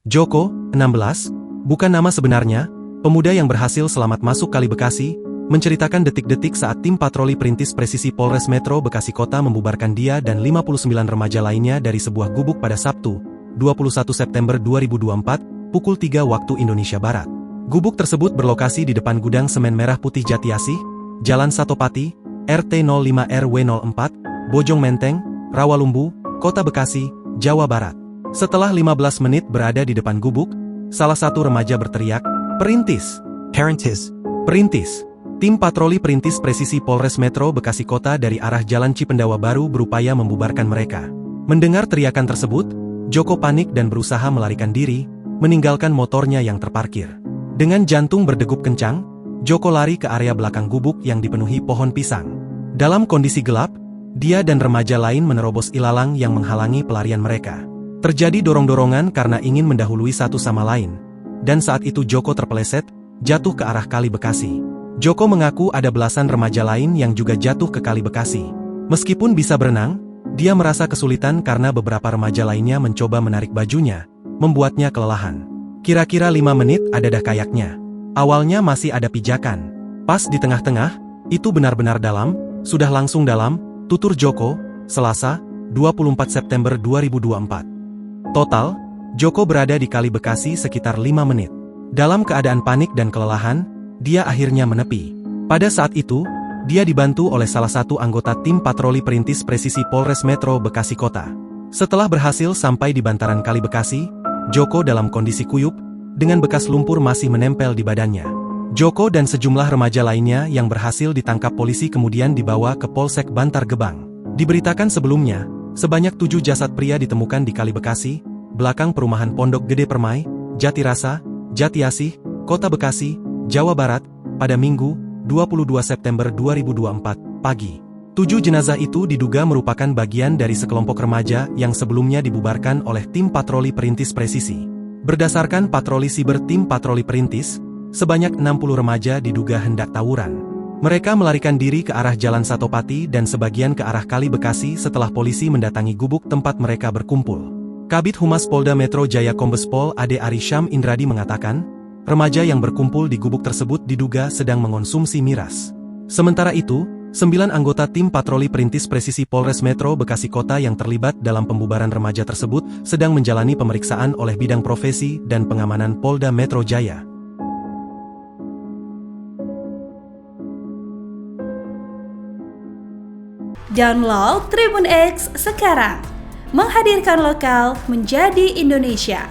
Joko, 16, bukan nama sebenarnya, pemuda yang berhasil selamat masuk Kali Bekasi, menceritakan detik-detik saat tim patroli perintis presisi Polres Metro Bekasi Kota membubarkan dia dan 59 remaja lainnya dari sebuah gubuk pada Sabtu, 21 September 2024, pukul 3 waktu Indonesia Barat. Gubuk tersebut berlokasi di depan gudang semen merah putih Jatiasih, Jalan Satopati, RT 05 RW 04, Bojong Menteng, Rawalumbu, Kota Bekasi, Jawa Barat. Setelah 15 menit berada di depan gubuk, salah satu remaja berteriak, "Perintis! Perintis! Perintis!" Tim patroli perintis presisi Polres Metro Bekasi Kota dari arah Jalan Cipendawa Baru berupaya membubarkan mereka. Mendengar teriakan tersebut, Joko panik dan berusaha melarikan diri, meninggalkan motornya yang terparkir. Dengan jantung berdegup kencang, Joko lari ke area belakang gubuk yang dipenuhi pohon pisang. Dalam kondisi gelap, dia dan remaja lain menerobos ilalang yang menghalangi pelarian mereka. Terjadi dorong-dorongan karena ingin mendahului satu sama lain, dan saat itu Joko terpeleset, jatuh ke arah Kali Bekasi. Joko mengaku ada belasan remaja lain yang juga jatuh ke Kali Bekasi. Meskipun bisa berenang, dia merasa kesulitan karena beberapa remaja lainnya mencoba menarik bajunya, membuatnya kelelahan. Kira-kira 5 menit ada dah kayaknya. Awalnya masih ada pijakan. Pas di tengah-tengah, itu benar-benar dalam, sudah langsung dalam, tutur Joko, Selasa, 24 September 2024. Total, Joko berada di Kali Bekasi sekitar 5 menit. Dalam keadaan panik dan kelelahan, dia akhirnya menepi. Pada saat itu, dia dibantu oleh salah satu anggota tim patroli perintis presisi Polres Metro Bekasi Kota. Setelah berhasil sampai di bantaran Kali Bekasi, Joko dalam kondisi kuyup, dengan bekas lumpur masih menempel di badannya. Joko dan sejumlah remaja lainnya yang berhasil ditangkap polisi kemudian dibawa ke Polsek Bantar Gebang. Diberitakan sebelumnya, sebanyak 7 jasad pria ditemukan di Kali Bekasi, belakang perumahan Pondok Gede Permai, Jatirasa, Jatiasih, Kota Bekasi, Jawa Barat, pada Minggu, 22 September 2024, pagi. 7 jenazah itu diduga merupakan bagian dari sekelompok remaja yang sebelumnya dibubarkan oleh tim patroli perintis presisi. Berdasarkan patroli siber tim patroli perintis, sebanyak 60 remaja diduga hendak tawuran. Mereka melarikan diri ke arah Jalan Satopati dan sebagian ke arah Kali Bekasi setelah polisi mendatangi gubuk tempat mereka berkumpul. Kabid Humas Polda Metro Jaya Kombes Pol Ade Ari Syam Indradi mengatakan, remaja yang berkumpul di gubuk tersebut diduga sedang mengonsumsi miras. Sementara itu, 9 anggota tim patroli perintis presisi Polres Metro Bekasi Kota yang terlibat dalam pembubaran remaja tersebut sedang menjalani pemeriksaan oleh bidang profesi dan pengamanan Polda Metro Jaya. Download Tribun X sekarang, menghadirkan lokal menjadi Indonesia.